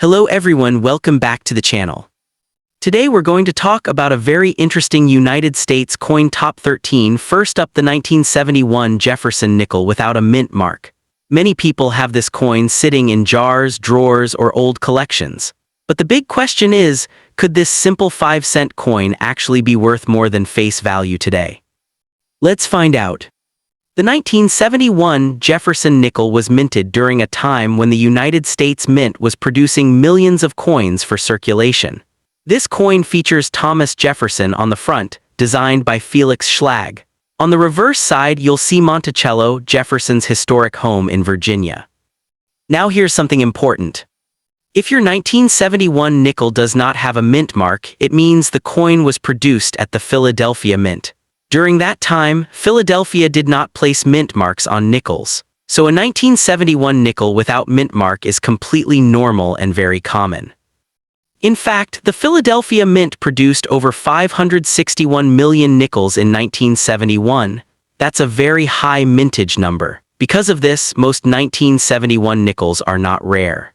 Hello everyone, welcome back to the channel. Today we're going to talk about a very interesting United States coin top 13. First up, the 1971 Jefferson nickel without a mint mark. Many people have this coin sitting in jars, drawers, or old collections. But the big question is, could this simple 5-cent coin actually be worth more than face value today? Let's find out. The 1971 Jefferson nickel was minted during a time when the United States Mint was producing millions of coins for circulation. This coin features Thomas Jefferson on the front, designed by Felix Schlag. On the reverse side, you'll see Monticello Jefferson's historic home in Virginia. Now here's something important. If your 1971 nickel does not have a mint mark, it means the coin was produced at the Philadelphia Mint. During that time, Philadelphia did not place mint marks on nickels, so a 1971 nickel without mint mark is completely normal and very common. In fact, the Philadelphia Mint produced over 561 million nickels in 1971. That's a very high mintage number. Because of this, most 1971 nickels are not rare.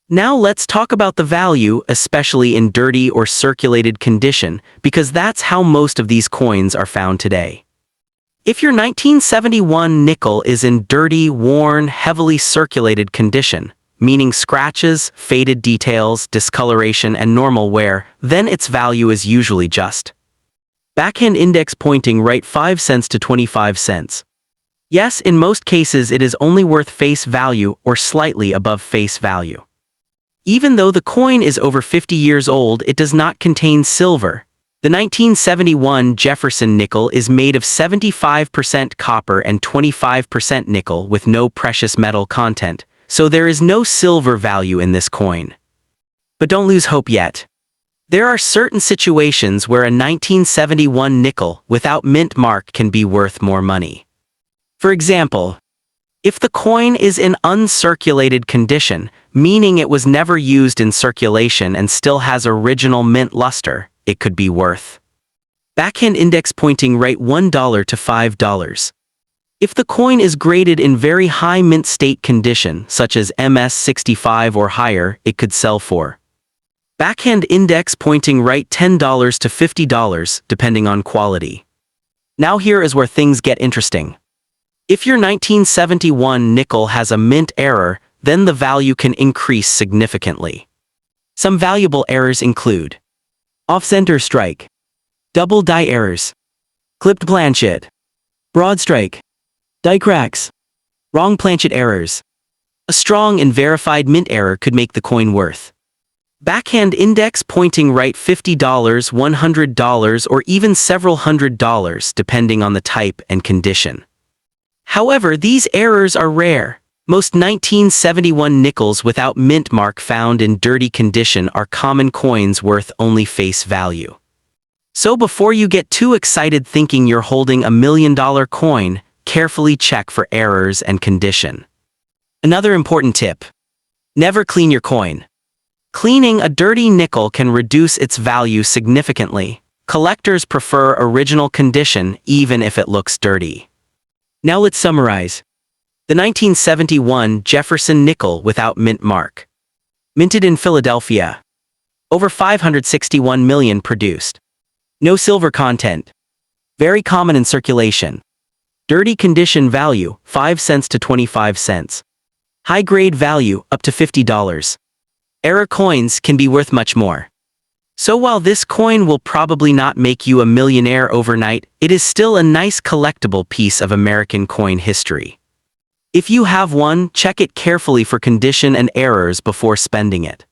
Now let's talk about the value, especially in dirty or circulated condition, because that's how most of these coins are found today. If your 1971 nickel is in dirty, worn, heavily circulated condition, meaning scratches, faded details, discoloration, and normal wear, then its value is usually just. Backhand index pointing right 5 cents to 25 cents. Yes, in most cases it is only worth face value or slightly above face value. Even though the coin is over 50 years old, it does not contain silver. The 1971 Jefferson nickel is made of 75% copper and 25% nickel with no precious metal content, so there is no silver value in this coin. But don't lose hope yet. There are certain situations where a 1971 nickel without mint mark can be worth more money. For example, if the coin is in uncirculated condition, meaning it was never used in circulation and still has original mint luster, it could be worth. Backhand index pointing right $1 to $5. If the coin is graded in very high mint state condition, such as MS65 or higher, it could sell for. Backhand index pointing right $10 to $50, depending on quality. Now here is where things get interesting. If your 1971 nickel has a mint error, then the value can increase significantly. Some valuable errors include off-center strike, double die errors, clipped planchet, broad strike, die cracks, wrong planchet errors. A strong and verified mint error could make the coin worth. Backhand index pointing right $50, $100, or even several $100s depending on the type and condition. However, these errors are rare. Most 1971 nickels without mint mark found in dirty condition are common coins worth only face value. So before you get too excited thinking you're holding $1 million coin, carefully check for errors and condition. Another important tip: never clean your coin. Cleaning a dirty nickel can reduce its value significantly. Collectors prefer original condition even if it looks dirty. Now let's summarize. The 1971 Jefferson nickel without mint mark. Minted in Philadelphia. Over 561 million produced. No silver content. Very common in circulation. Dirty condition value, 5 cents to 25 cents. High grade value, up to $50. Error coins can be worth much more. So while this coin will probably not make you a millionaire overnight, it is still a nice collectible piece of American coin history. If you have one, check it carefully for condition and errors before spending it.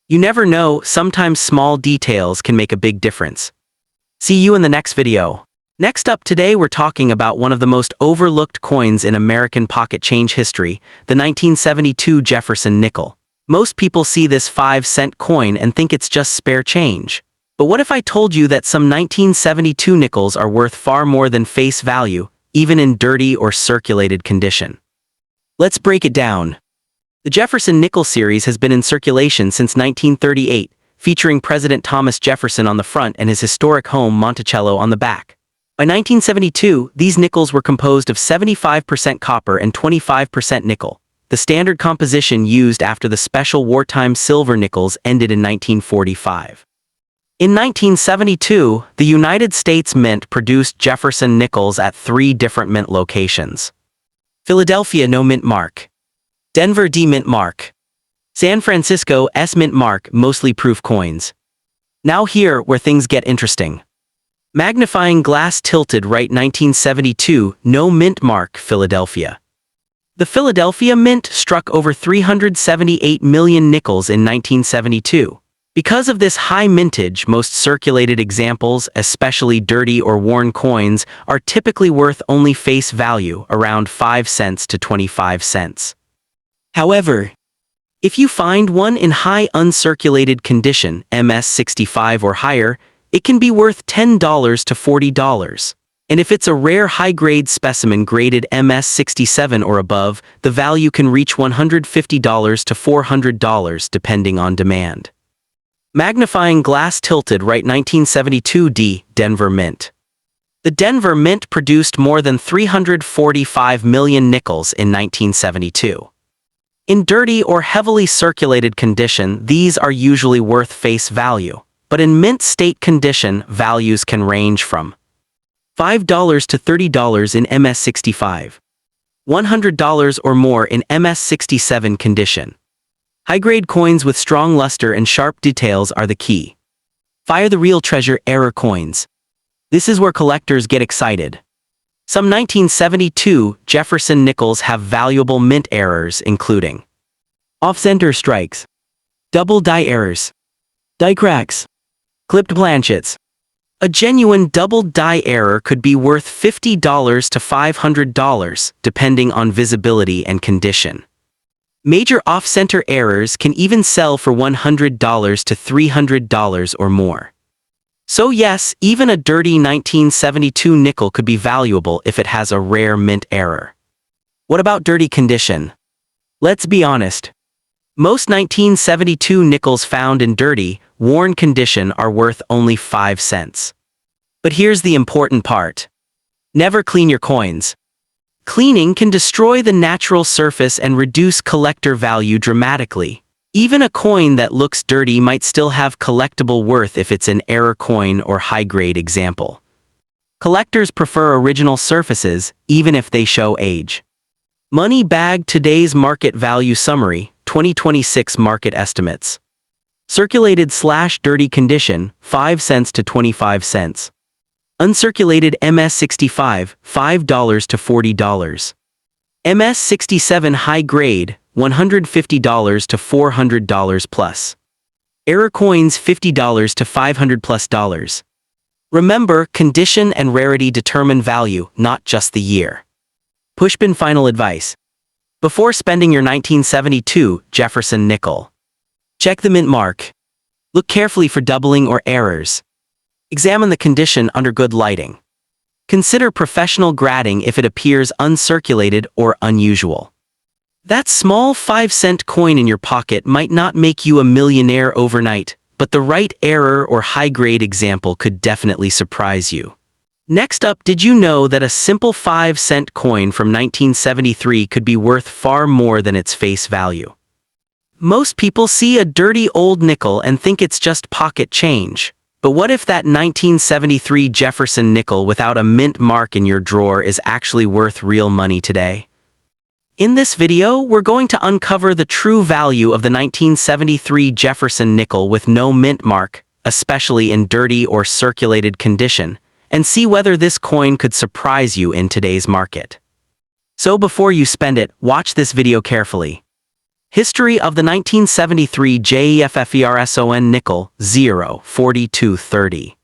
You never know, sometimes small details can make a big difference. See you in the next video. Next up today we're talking about one of the most overlooked coins in American pocket change history, the 1972 Jefferson nickel. Most people see this 5-cent coin and think it's just spare change. But what if I told you that some 1972 nickels are worth far more than face value, even in dirty or circulated condition? Let's break it down. The Jefferson nickel series has been in circulation since 1938, featuring President Thomas Jefferson on the front and his historic home Monticello on the back. By 1972, these nickels were composed of 75% copper and 25% nickel. the standard composition used after the special wartime silver nickels ended in 1945. In 1972, the United States Mint produced Jefferson nickels at 3 different mint locations. Philadelphia no mint mark. Denver D mint mark. San Francisco S mint mark, mostly proof coins. Now here where things get interesting. Magnifying glass tilted right 1972, no mint mark, Philadelphia. The Philadelphia Mint struck over 378 million nickels in 1972. Because of this high mintage, most circulated examples, especially dirty or worn coins, are typically worth only face value, around 5 cents to 25 cents. However, if you find one in high uncirculated condition, MS65 or higher, it can be worth $10 to $40. And if it's a rare high-grade specimen graded MS67 or above, the value can reach $150 to $400 depending on demand. Magnifying glass tilted right 1972 D, Denver Mint. The Denver Mint produced more than 345 million nickels in 1972. In dirty or heavily circulated condition, these are usually worth face value, but in mint state condition, values can range from $5 to $30 in MS65, $100 or more in MS67 condition. High-grade coins with strong luster and sharp details are the key. Fire the real treasure error coins. This is where collectors get excited. Some 1972 Jefferson nickels have valuable mint errors including off-center strikes, double die errors, die cracks, clipped planchets. A genuine double die error could be worth $50 to $500 depending on visibility and condition. Major off-center errors can even sell for $100 to $300 or more. So yes, even a dirty 1972 nickel could be valuable if it has a rare mint error. What about dirty condition? Let's be honest. Most 1972 nickels found in dirty, worn condition are worth only 5 cents. But here's the important part. Never clean your coins. Cleaning can destroy the natural surface and reduce collector value dramatically. Even a coin that looks dirty might still have collectible worth if it's an error coin or high-grade example. Collectors prefer original surfaces, even if they show age. Money Bag Today's Market Value Summary, 2026 Market Estimates. Circulated/dirty condition, 5 cents to 25 cents. Uncirculated MS65, $5 to $40. MS67 high grade, $150 to $400 plus. Error coins $50 to $500 plus. Remember, condition and rarity determine value, not just the year. Pushpin final advice. Before spending your 1972 Jefferson nickel, check the mint mark. Look carefully for doubling or errors. Examine the condition under good lighting. Consider professional grading if it appears uncirculated or unusual. That small 5-cent coin in your pocket might not make you a millionaire overnight, but the right error or high-grade example could definitely surprise you. Next up, did you know that a simple 5-cent coin from 1973 could be worth far more than its face value? Most people see a dirty old nickel and think it's just pocket change. But what if that 1973 Jefferson nickel without a mint mark in your drawer is actually worth real money today? In this video, we're going to uncover the true value of the 1973 Jefferson nickel with no mint mark, especially in dirty or circulated condition, and see whether this coin could surprise you in today's market. So before you spend it, watch this video carefully. History of the 1973 Jefferson nickel, 04230.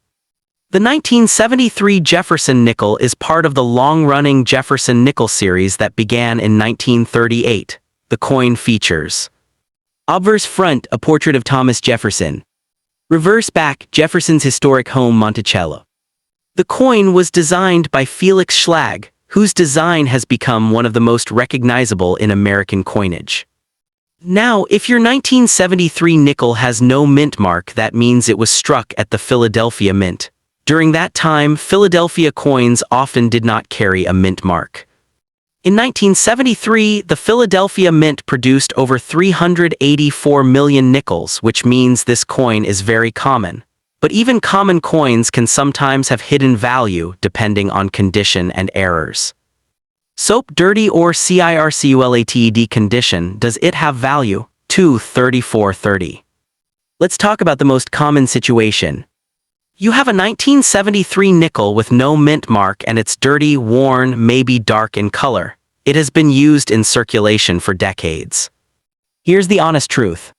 The 1973 Jefferson nickel is part of the long-running Jefferson nickel series that began in 1938. The coin features obverse front, a portrait of Thomas Jefferson. Reverse back, Jefferson's historic home Monticello. The coin was designed by Felix Schlag, whose design has become one of the most recognizable in American coinage. Now, if your 1973 nickel has no mint mark, that means it was struck at the Philadelphia Mint. During that time, Philadelphia coins often did not carry a mint mark. In 1973, the Philadelphia Mint produced over 384 million nickels, which means this coin is very common. But even common coins can sometimes have hidden value depending on condition and errors. Soap dirty or circulated condition, does it have value? 23430. Let's talk about the most common situation. You have a 1973 nickel with no mint mark and it's dirty, worn, maybe dark in color. It has been used in circulation for decades. Here's the honest truth.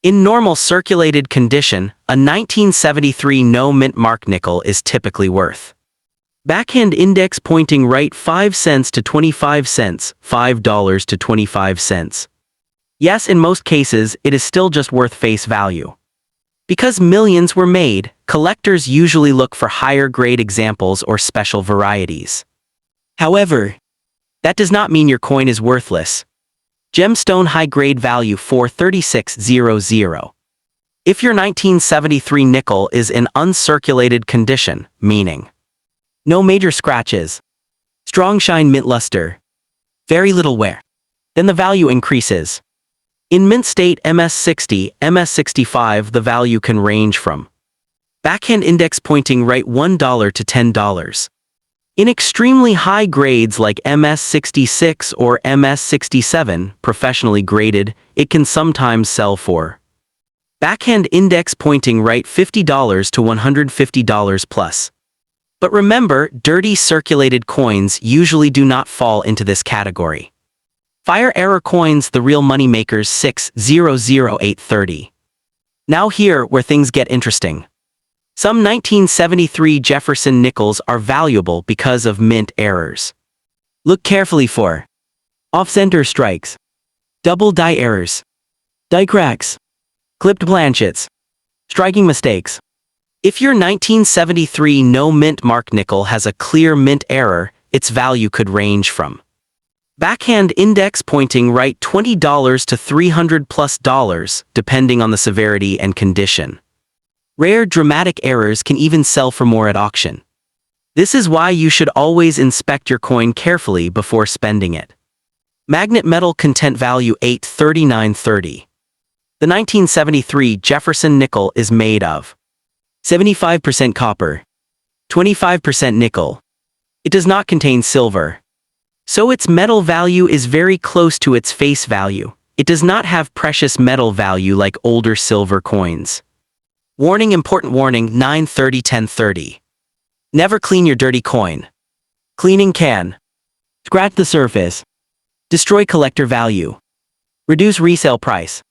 In normal circulated condition, a 1973 no mint mark nickel is typically worth. Backhand index pointing right 5 cents to 25 cents, $5 to 25 cents. Yes, in most cases, it is still just worth face value. Because millions were made, collectors usually look for higher grade examples or special varieties. However, that does not mean your coin is worthless. Gemstone high grade value 43600. If your 1973 nickel is in uncirculated condition, meaning no major scratches, strong shine mint luster, very little wear, then the value increases. In mint state MS60, MS65 the value can range from backhand index pointing right $1 to $10. In extremely high grades like MS66 or MS67, professionally graded, it can sometimes sell for backhand index pointing right $50 to $150 plus. But remember, dirty circulated coins usually do not fall into this category. Fire error coins, the real money makers 600830. Now here where things get interesting. Some 1973 Jefferson nickels are valuable because of mint errors. Look carefully for off-center strikes, double die errors, die cracks, clipped planchets, striking mistakes. If your 1973 no mint mark nickel has a clear mint error, its value could range from backhand index pointing right $20 to $300+, depending on the severity and condition. Rare dramatic errors can even sell for more at auction. This is why you should always inspect your coin carefully before spending it. Magnet metal content value 83930. The 1973 Jefferson nickel is made of 75% copper, 25% nickel. It does not contain silver. So its metal value is very close to its face value. It does not have precious metal value like older silver coins. Warning, important warning, 930-1030. Never clean your dirty coin. Cleaning can scratch the surface, destroy collector value, reduce resale price.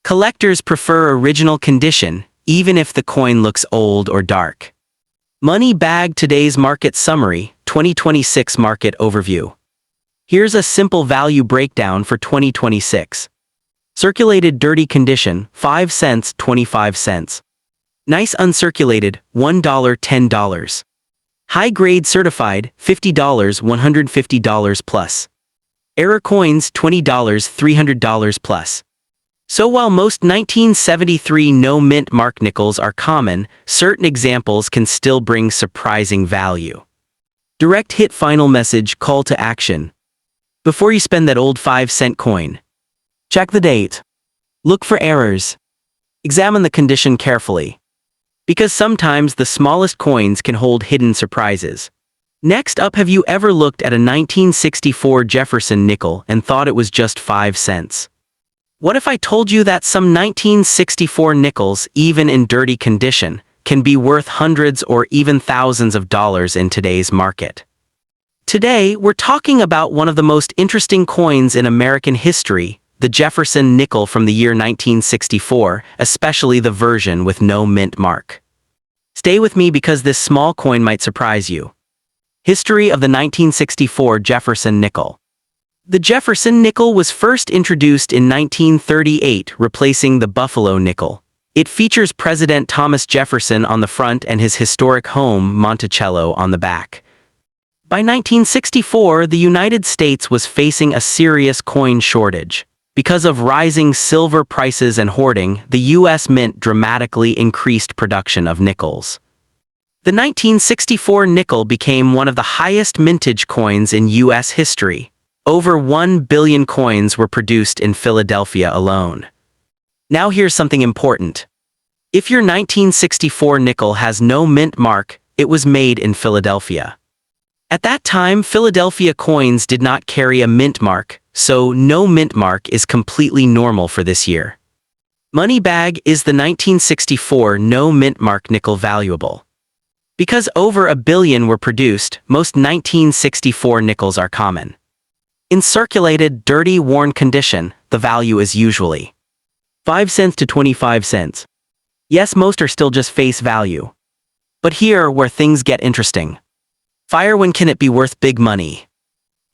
Collectors prefer original condition, even if the coin looks old or dark. Money bag, today's market summary, 2026 market overview. Here's a simple value breakdown for 2026. Circulated dirty condition, 5 cents, 25 cents. Nice uncirculated, $1, $10. High grade certified, $50, $150 plus. Error coins, $20, $300 plus. So while most 1973 no mint mark nickels are common, certain examples can still bring surprising value. Direct hit, final message, call to action. Before you spend that old 5-cent coin, check the date. Look for errors. Examine the condition carefully. Because sometimes the smallest coins can hold hidden surprises. Next up, have you ever looked at a 1964 Jefferson nickel and thought it was just 5 cents? What if I told you that some 1964 nickels, even in dirty condition, can be worth hundreds or even thousands of dollars in today's market? Today, we're talking about one of the most interesting coins in American history, the Jefferson nickel from the year 1964, especially the version with no mint mark. Stay with me because this small coin might surprise you. History of the 1964 Jefferson nickel. The Jefferson nickel was first introduced in 1938, replacing the Buffalo nickel. It features President Thomas Jefferson on the front and his historic home, Monticello, on the back. By 1964, the United States was facing a serious coin shortage. Because of rising silver prices and hoarding, the U.S. Mint dramatically increased production of nickels. The 1964 nickel became one of the highest mintage coins in U.S. history. Over 1 billion coins were produced in Philadelphia alone. Now here's something important. If your 1964 nickel has no mint mark, it was made in Philadelphia. At that time, Philadelphia coins did not carry a mint mark, so no mint mark is completely normal for this year. Money bag is the 1964 no mint mark nickel valuable. Because over a billion were produced, most 1964 nickels are common. In circulated, dirty, worn condition, the value is usually 5 cents to 25 cents. Yes, most are still just face value. But here where things get interesting. Fire, when can it be worth big money?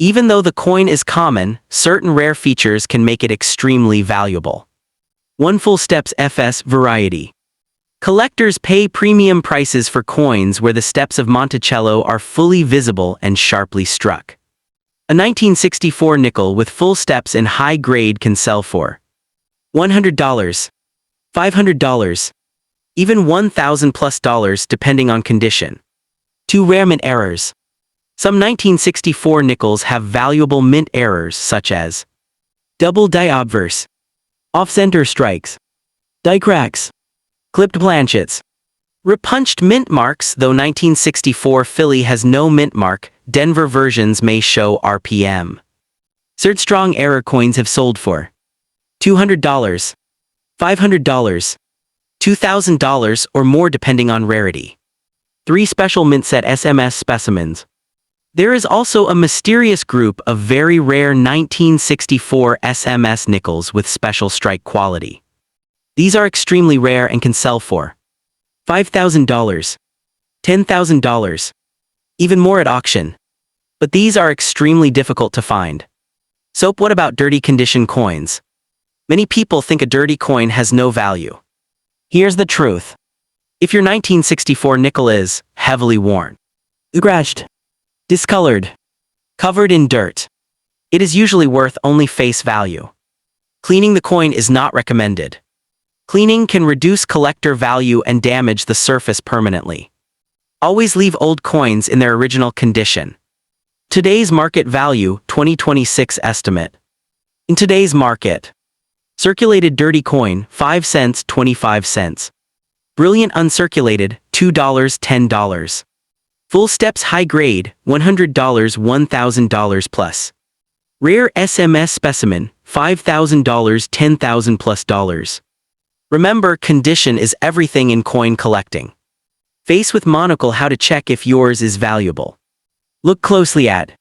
Even though the coin is common, certain rare features can make it extremely valuable. 1 full steps FS variety. Collectors pay premium prices for coins where the steps of Monticello are fully visible and sharply struck. A 1964 nickel with full steps in high grade can sell for $100, $500, even $1,000+ depending on condition. 2 rare mint errors. Some 1964 nickels have valuable mint errors such as double die obverse, off-center strikes, die cracks, clipped planchets. Repunched mint marks. Though 1964 Philly has no mint mark, Denver versions may show RPM. Cert strong error coins have sold for $200, $500, $2,000 or more depending on rarity. 3 special mint set SMS specimens. There is also a mysterious group of very rare 1964 SMS nickels with special strike quality. These are extremely rare and can sell for $5,000, $10,000, even more at auction. But these are extremely difficult to find. So what about dirty condition coins? Many people think a dirty coin has no value. Here's the truth. If your 1964 nickel is heavily worn, scratched, discolored, covered in dirt, it is usually worth only face value. Cleaning the coin is not recommended. Cleaning can reduce collector value and damage the surface permanently. Always leave old coins in their original condition. Today's market value, 2026 estimate. In today's market, circulated dirty coin, 5 cents, 25 cents. Brilliant uncirculated, $2, $10. Full steps high grade, $100, $1,000 plus. Rare SMS specimen, $5,000, $10,000+. Remember, condition is everything in coin collecting. Face with monocle how to check if yours is valuable. Look closely at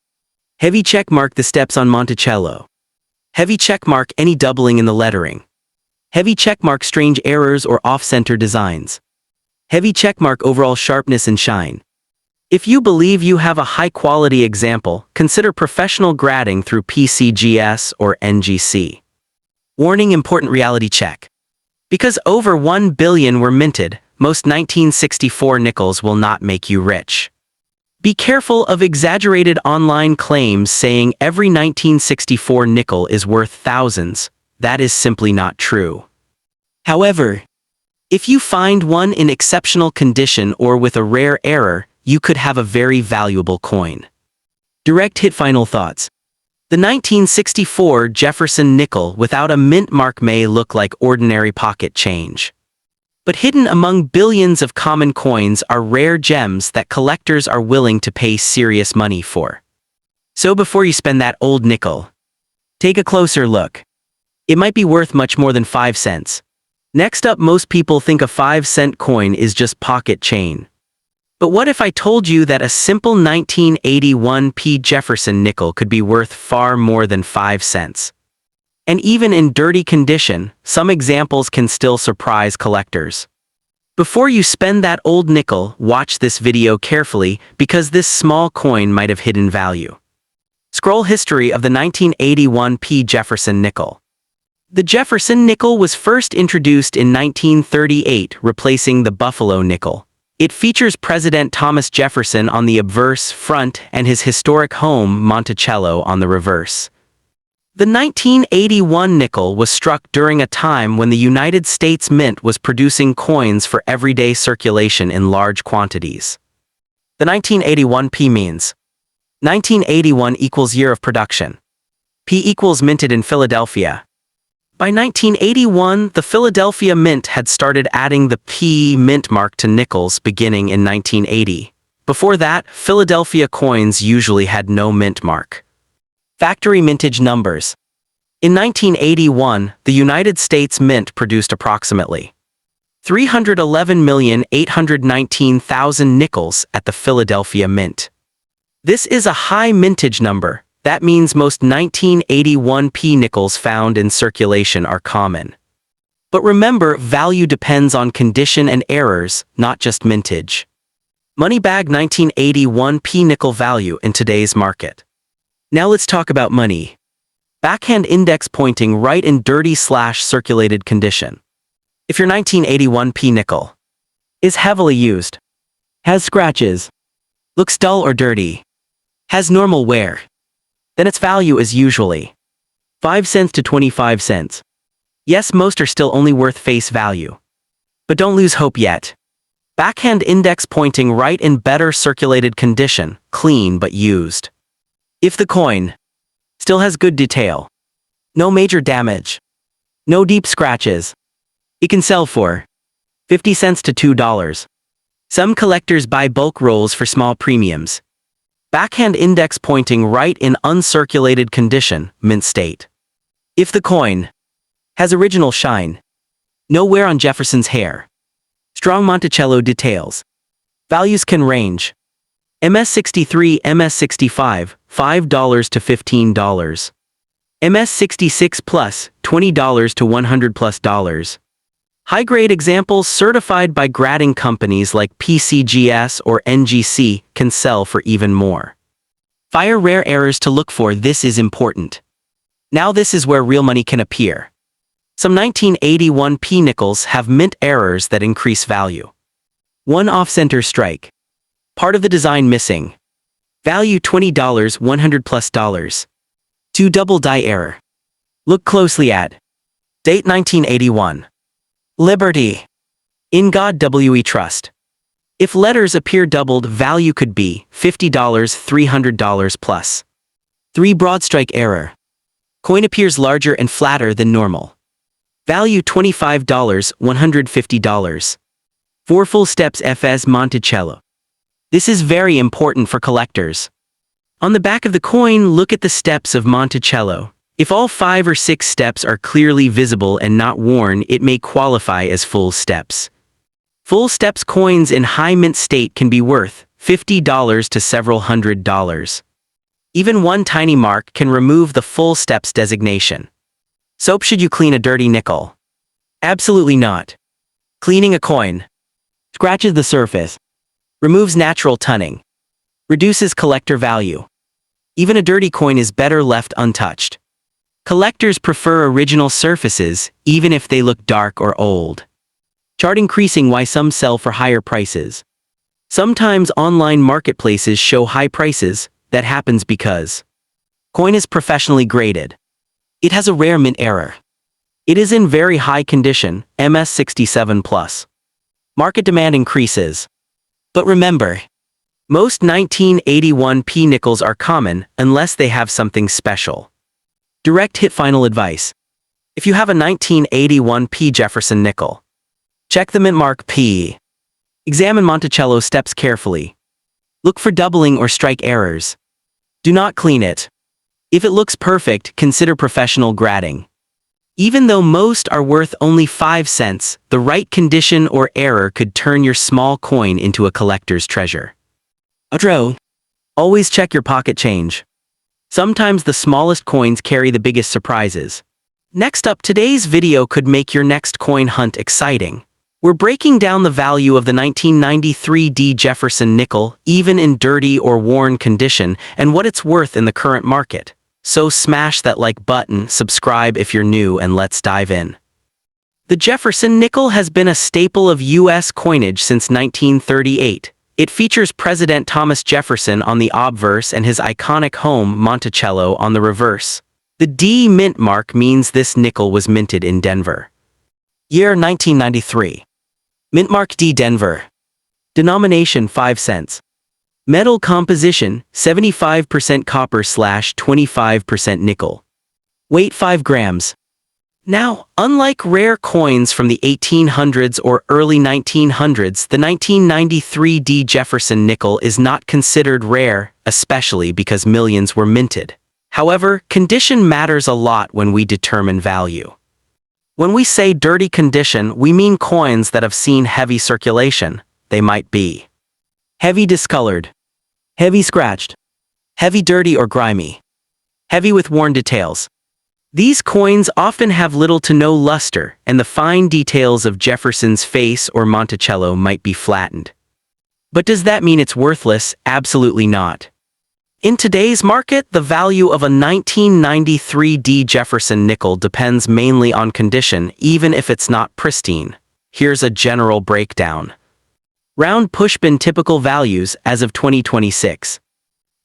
heavy check mark the steps on Monticello. Heavy check mark any doubling in the lettering. Heavy check mark strange errors or off-center designs. Heavy check mark overall sharpness and shine. If you believe you have a high-quality example, consider professional grading through PCGS or NGC. Warning: important reality check. Because over 1 billion were minted, most 1964 nickels will not make you rich. Be careful of exaggerated online claims saying every 1964 nickel is worth thousands. That is simply not true. However, if you find one in exceptional condition or with a rare error, you could have a very valuable coin. Direct hit final thoughts. The 1964 Jefferson nickel without a mint mark may look like ordinary pocket change. But hidden among billions of common coins are rare gems that collectors are willing to pay serious money for. So before you spend that old nickel, take a closer look. It might be worth much more than 5 cents. Next up, most people think a 5-cent coin is just pocket chain. But what if I told you that a simple 1981 P. Jefferson nickel could be worth far more than 5 cents? And even in dirty condition, some examples can still surprise collectors. Before you spend that old nickel, watch this video carefully because this small coin might have hidden value. Scroll history of the 1981 P. Jefferson nickel. The Jefferson nickel was first introduced in 1938, replacing the Buffalo nickel. It features President Thomas Jefferson on the obverse front and his historic home, Monticello, on the reverse. The 1981 nickel was struck during a time when the United States Mint was producing coins for everyday circulation in large quantities. The 1981 P means 1981 equals year of production. P equals minted in Philadelphia. By 1981, the Philadelphia Mint had started adding the P mint mark to nickels beginning in 1980. Before that, Philadelphia coins usually had no mint mark. Factory mintage numbers. In 1981, the United States Mint produced approximately 311,819,000 nickels at the Philadelphia Mint. This is a high mintage number. That means most 1981 P nickels found in circulation are common. But remember, value depends on condition and errors, not just mintage. Moneybag 1981 P nickel value in today's market. Now let's talk about money. Backhand index pointing right in dirty/circulated condition. If your 1981 P nickel is heavily used, has scratches, looks dull or dirty, has normal wear, then its value is usually 5 cents to 25 cents. Yes, most are still only worth face value. But don't lose hope yet. Backhand index pointing right in better circulated condition, clean but used. If the coin still has good detail, no major damage, no deep scratches, it can sell for 50 cents to $2. Some collectors buy bulk rolls for small premiums. Backhand index pointing right in uncirculated condition, mint state. If the coin has original shine, no wear on Jefferson's hair, strong Monticello details, values can range MS63, MS65, $5 to $15. MS66 plus, $20 to $100 plus. High-grade examples certified by grading companies like PCGS or NGC can sell for even more. Fire rare errors to look for. This is important. Now this is where real money can appear. Some 1981 P nickels have mint errors that increase value. 1 off-center strike. Part of the design missing. Value $20, $100 plus. 2 double die error. Look closely at date 1981. Liberty. In God we trust. If letters appear doubled, value could be $50, $300 plus. 3 broad strike error. Coin appears larger and flatter than normal. Value $25, $150. 4 full steps FS Monticello. This is very important for collectors. On the back of the coin, look at the steps of Monticello. If all 5 or 6 steps are clearly visible and not worn, it may qualify as full steps. Full steps coins in high mint state can be worth $50 to several $100s. Even one tiny mark can remove the full steps designation. Soap. Should you clean a dirty nickel? Absolutely not. Cleaning a coin scratches the surface, removes natural tunning, reduces collector value. Even a dirty coin is better left untouched. Collectors prefer original surfaces, even if they look dark or old. Chart increasing. Why some sell for higher prices. Sometimes online marketplaces show high prices. That happens because coin is professionally graded. It has a rare mint error. It is in very high condition, MS67 plus. Market demand increases. But remember, most 1981 P nickels are common unless they have something special. Direct hit. Final advice. If you have a 1981 P Jefferson nickel, check the mint mark P. Examine Monticello steps carefully. Look for doubling or strike errors. Do not clean it. If it looks perfect, consider professional grading. Even though most are worth only 5 cents, the right condition or error could turn your small coin into a collector's treasure. Outro. Always check your pocket change. Sometimes the smallest coins carry the biggest surprises. Next up, today's video could make your next coin hunt exciting. We're breaking down the value of the 1993 D Jefferson nickel, even in dirty or worn condition, and what it's worth in the current market. So smash that like button, subscribe if you're new, and let's dive in. The Jefferson nickel has been a staple of U.S. coinage since 1938. It features President Thomas Jefferson on the obverse and his iconic home, Monticello, on the reverse. The D mint mark means this nickel was minted in Denver. Year 1993. Mint mark D Denver. Denomination 5 cents. Metal composition 75% copper/25% nickel. Weight 5 grams. Now, unlike rare coins from the 1800s or early 1900s, the 1993 D. Jefferson nickel is not considered rare, especially because millions were minted. However, condition matters a lot when we determine value. When we say dirty condition, we mean coins that have seen heavy circulation. They might be heavy discolored, heavy scratched, heavy dirty or grimy, heavy with worn details. These coins often have little to no luster, and the fine details of Jefferson's face or Monticello might be flattened. But does that mean it's worthless? Absolutely not. In today's market, the value of a 1993 D. Jefferson nickel depends mainly on condition, even if it's not pristine. Here's a general breakdown. Round pushpin typical values as of 2026.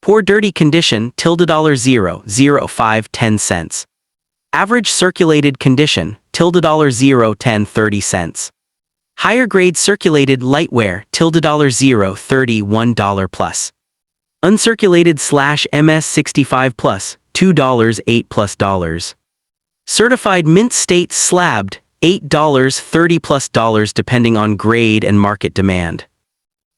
Poor dirty condition, $0.005 10 cents. Average circulated condition, $0.0 10 30 cents. Higher grade circulated lightware, $0.0 $31 plus. Uncirculated /MS65 plus, $2 8 plus dollars. Certified mint state slabbed, $8 30 plus dollars depending on grade and market demand.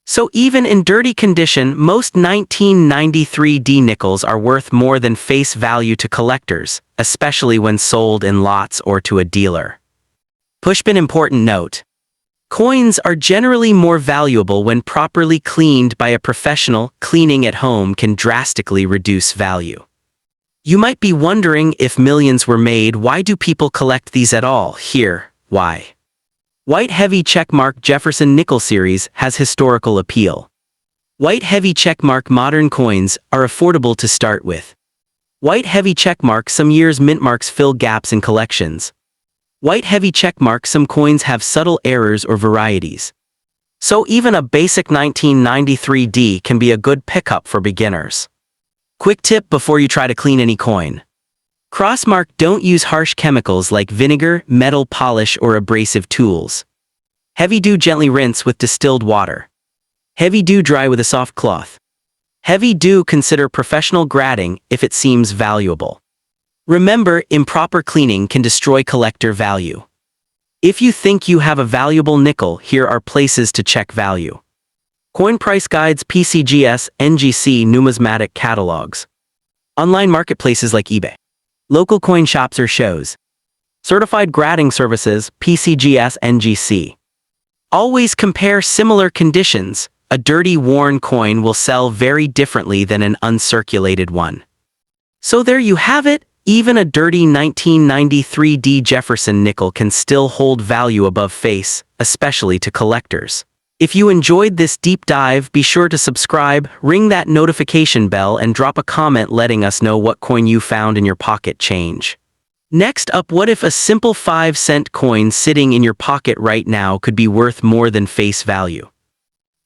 So even in dirty condition, most 1993 D nickels are worth more than face value to collectors, especially when sold in lots or to a dealer. Pushpin important note. Coins are generally more valuable when properly cleaned by a professional. Cleaning at home can drastically reduce value. You might be wondering, if millions were made, why do people collect these at all? Here, why. White Heavy Checkmark Jefferson Nickel Series has historical appeal. White Heavy Checkmark modern coins are affordable to start with. White Heavy Checkmark some years mint marks fill gaps in collections. White Heavy Checkmark some coins have subtle errors or varieties. So even a basic 1993 D can be a good pickup for beginners. Quick tip before you try to clean any coin. Crossmark: don't use harsh chemicals like vinegar, metal polish, or abrasive tools. Heavy dew: gently rinse with distilled water. Heavy dew: dry with a soft cloth. Heavy dew: consider professional grading if it seems valuable. Remember, improper cleaning can destroy collector value. If you think you have a valuable nickel, here are places to check value. Coin price guides, PCGS, NGC numismatic catalogs. Online marketplaces like eBay. Local coin shops or shows. Certified grading services, PCGS, NGC. Always compare similar conditions. A dirty, worn coin will sell very differently than an uncirculated one. So there you have it. Even a dirty 1993 D. Jefferson nickel can still hold value above face, especially to collectors. If you enjoyed this deep dive, be sure to subscribe, ring that notification bell, and drop a comment letting us know what coin you found in your pocket change. Next up, what if a simple 5-cent coin sitting in your pocket right now could be worth more than face value?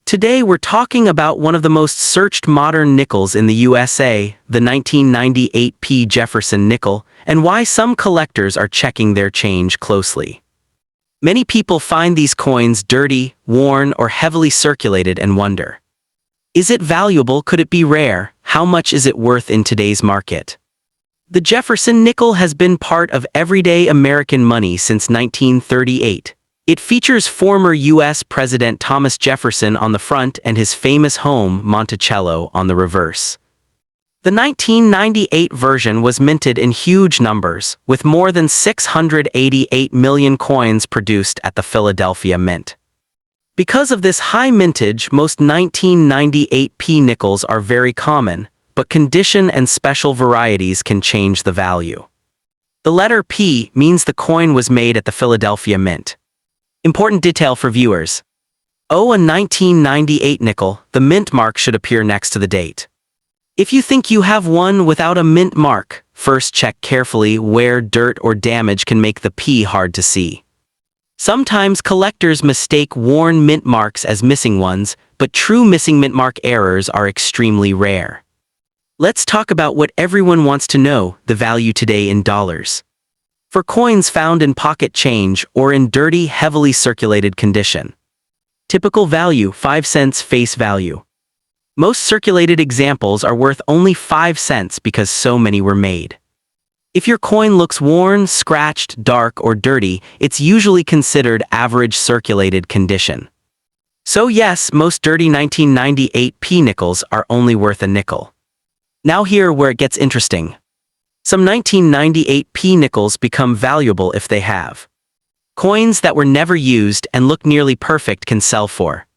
Today we're talking about one of the most searched modern nickels in the USA, the 1998 P. Jefferson nickel, and why some collectors are checking their change closely. Many people find these coins dirty, worn, or heavily circulated and wonder, is it valuable? Could it be rare? How much is it worth in today's market? The Jefferson nickel has been part of everyday American money since 1938. It features former U.S. President Thomas Jefferson on the front and his famous home, Monticello, on the reverse. The 1998 version was minted in huge numbers, with more than 688 million coins produced at the Philadelphia Mint. Because of this high mintage, most 1998 P nickels are very common, but condition and special varieties can change the value. The letter P means the coin was made at the Philadelphia Mint. Important detail for viewers. A 1998 nickel, the mint mark should appear next to the date. If you think you have one without a mint mark, first check carefully where dirt or damage can make the P hard to see. Sometimes collectors mistake worn mint marks as missing ones, but true missing mint mark errors are extremely rare. Let's talk about what everyone wants to know, the value today in dollars. For coins found in pocket change or in dirty, heavily circulated condition. Typical value, 5 cents face value. Most circulated examples are worth only 5 cents because so many were made. If your coin looks worn, scratched, dark, or dirty, it's usually considered average circulated condition. So yes, most dirty 1998 P nickels are only worth a nickel. Now here where it gets interesting. Some 1998 P nickels become valuable if they have. Coins that were never used and look nearly perfect can sell for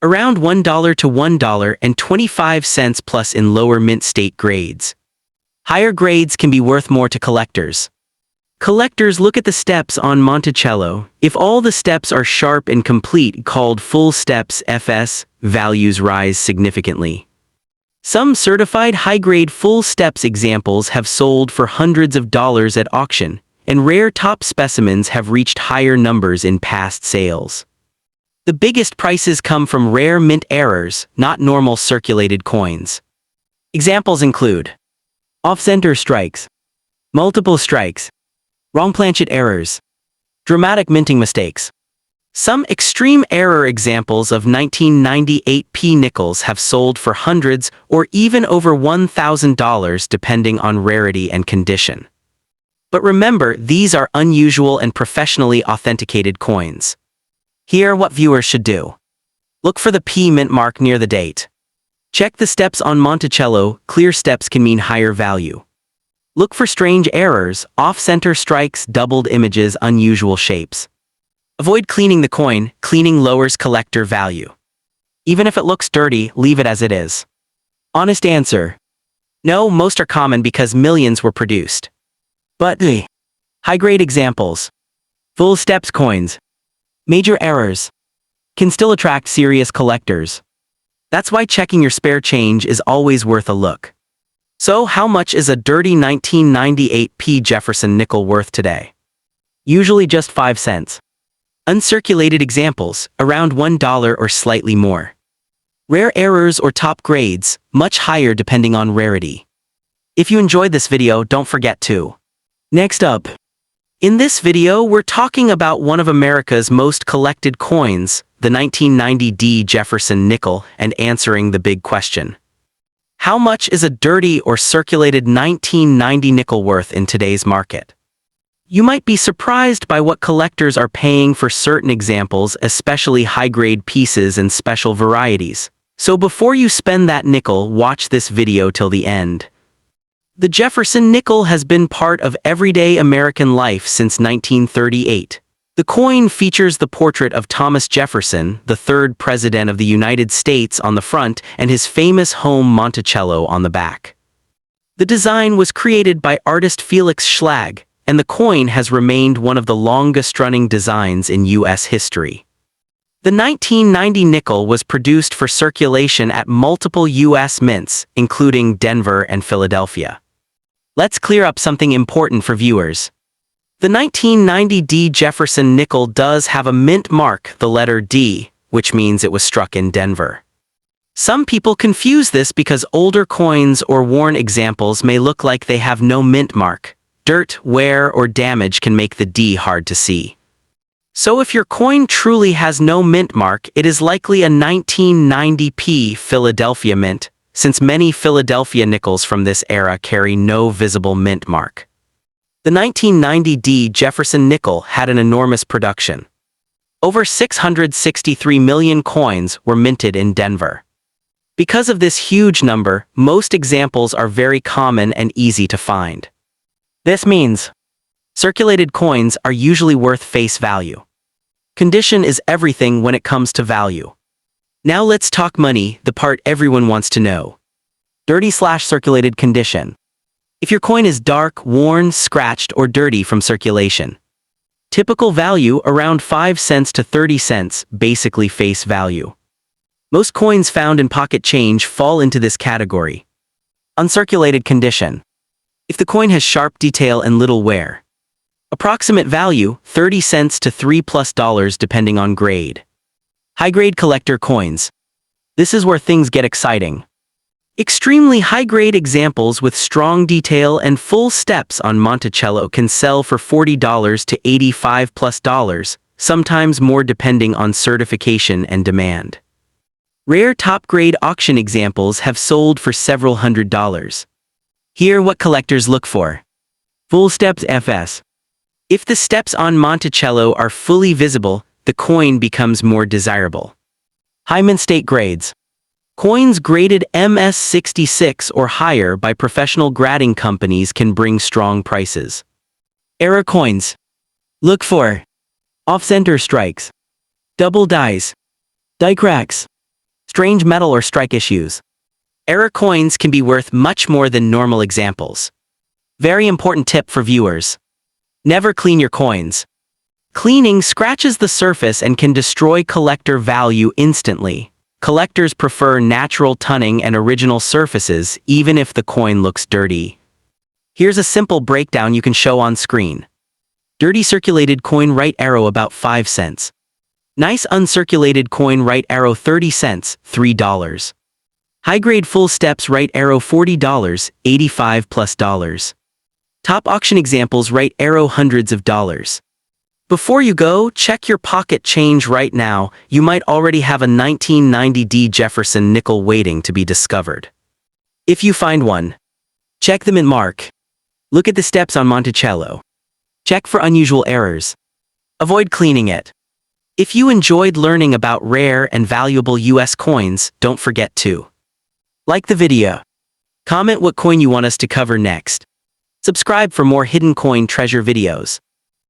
around $1 to $1.25 plus in lower mint state grades. Higher grades can be worth more to collectors. Collectors look at the steps on Monticello. If all the steps are sharp and complete, called full steps FS, values rise significantly. Some certified high-grade full steps examples have sold for hundreds of dollars at auction, and rare top specimens have reached higher numbers in past sales. The biggest prices come from rare mint errors, not normal circulated coins. Examples include off-center strikes, multiple strikes, wrong planchet errors, dramatic minting mistakes. Some extreme error examples of 1998 P nickels have sold for hundreds or even over $1,000 depending on rarity and condition. But remember, these are unusual and professionally authenticated coins. Here what viewers should do. Look for the P mint mark near the date. Check the steps on Monticello. Clear steps can mean higher value. Look for strange errors, off-center strikes, doubled images, unusual shapes. Avoid cleaning the coin. Cleaning lowers collector value. Even if it looks dirty, leave it as it is. Honest answer. No, most are common because millions were produced. But high-grade examples. Full steps coins. Major errors. Can still attract serious collectors. That's why checking your spare change is always worth a look. So how much is a dirty 1998 P Jefferson nickel worth today? Usually just 5 cents. Uncirculated examples, around $1 or slightly more. Rare errors or top grades, much higher depending on rarity. If you enjoyed this video, don't forget to. Next up. In this video, we're talking about one of America's most collected coins, the 1990 D Jefferson nickel, and answering the big question. How much is a dirty or circulated 1990 nickel worth in today's market? You might be surprised by what collectors are paying for certain examples, especially high-grade pieces and special varieties. So before you spend that nickel, watch this video till the end. The Jefferson nickel has been part of everyday American life since 1938. The coin features the portrait of Thomas Jefferson, the third president of the United States, on the front and his famous home Monticello on the back. The design was created by artist Felix Schlag, and the coin has remained one of the longest-running designs in U.S. history. The 1990 nickel was produced for circulation at multiple U.S. mints, including Denver and Philadelphia. Let's clear up something important for viewers. The 1990 D Jefferson nickel does have a mint mark, the letter D, which means it was struck in Denver. Some people confuse this because older coins or worn examples may look like they have no mint mark. Dirt, wear, or damage can make the D hard to see. So if your coin truly has no mint mark, it is likely a 1990 P Philadelphia mint, since many Philadelphia nickels from this era carry no visible mint mark. The 1990 D Jefferson nickel had an enormous production. Over 663 million coins were minted in Denver. Because of this huge number, most examples are very common and easy to find. This means circulated coins are usually worth face value. Condition is everything when it comes to value. Now let's talk money, the part everyone wants to know. Dirty/circulated condition. If your coin is dark, worn, scratched, or dirty from circulation. Typical value around 5 cents to 30 cents, basically face value. Most coins found in pocket change fall into this category. Uncirculated condition. If the coin has sharp detail and little wear. Approximate value, 30 cents to $3+ depending on grade. High-grade collector coins. This is where things get exciting. Extremely high-grade examples with strong detail and full steps on Monticello can sell for $40 to $85+, sometimes more depending on certification and demand. Rare top-grade auction examples have sold for several $100s. Here what collectors look for. Full steps FS. If the steps on Monticello are fully visible, the coin becomes more desirable. High mint state grades. Coins graded MS66 or higher by professional grading companies can bring strong prices. Error coins. Look for off-center strikes, double dies, die cracks, strange metal or strike issues. Error coins can be worth much more than normal examples. Very important tip for viewers. Never clean your coins. Cleaning scratches the surface and can destroy collector value instantly. Collectors prefer natural toning and original surfaces even if the coin looks dirty. Here's a simple breakdown you can show on screen. Dirty circulated coin right arrow about 5 cents. Nice uncirculated coin right arrow 30 cents, $3. High-grade full steps right arrow $40, 85 plus dollars. Top auction examples right arrow hundreds of dollars. Before you go, check your pocket change right now. You might already have a 1990 Jefferson nickel waiting to be discovered. If you find one, check the mint mark. Look at the steps on Monticello. Check for unusual errors. Avoid cleaning it. If you enjoyed learning about rare and valuable US coins, don't forget to like the video. Comment what coin you want us to cover next. Subscribe for more hidden coin treasure videos.